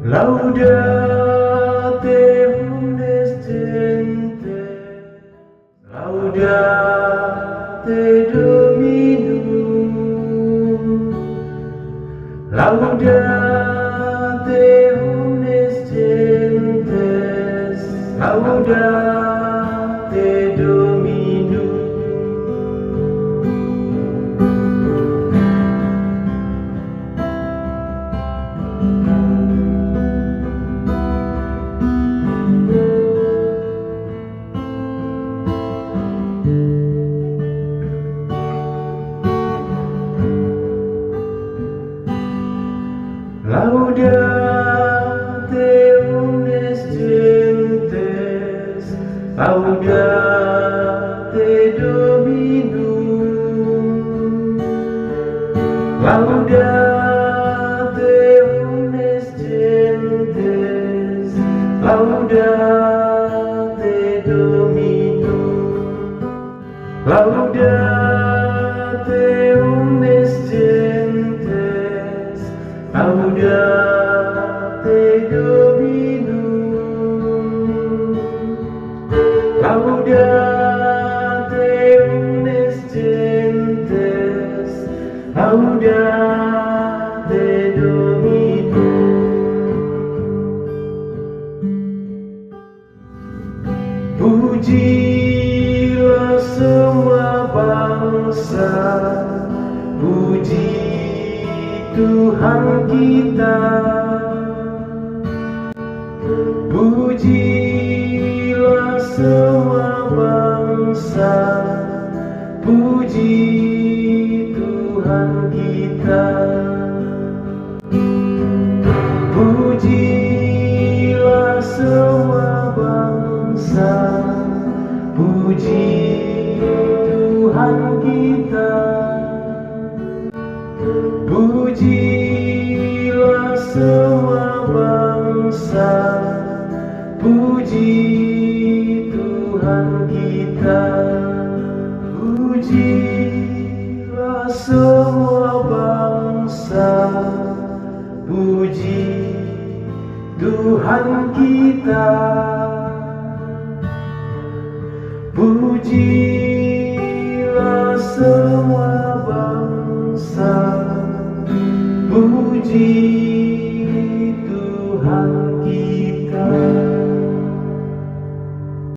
Laudate omnes gentes, laudate Dominum, laudate omnes gentes, laudate Dominum. Laudate omnes gentes, laudate Dominum, laudate omnes gentes, laudate Dominum, laudate omnes gentes, laudate Dominum, laudate omnes gentes, laudate Dominum. Pujilah semua bangsa, puji Tuhan kita. Pujilah semua bangsa, puji Tuhan kita. Pujilah semua bangsa, puji Tuhan kita. Pujilah semua bangsa, puji Tuhan kita. Pujilah semua bangsa, puji Tuhan kita. Pujilah semua bangsa, puji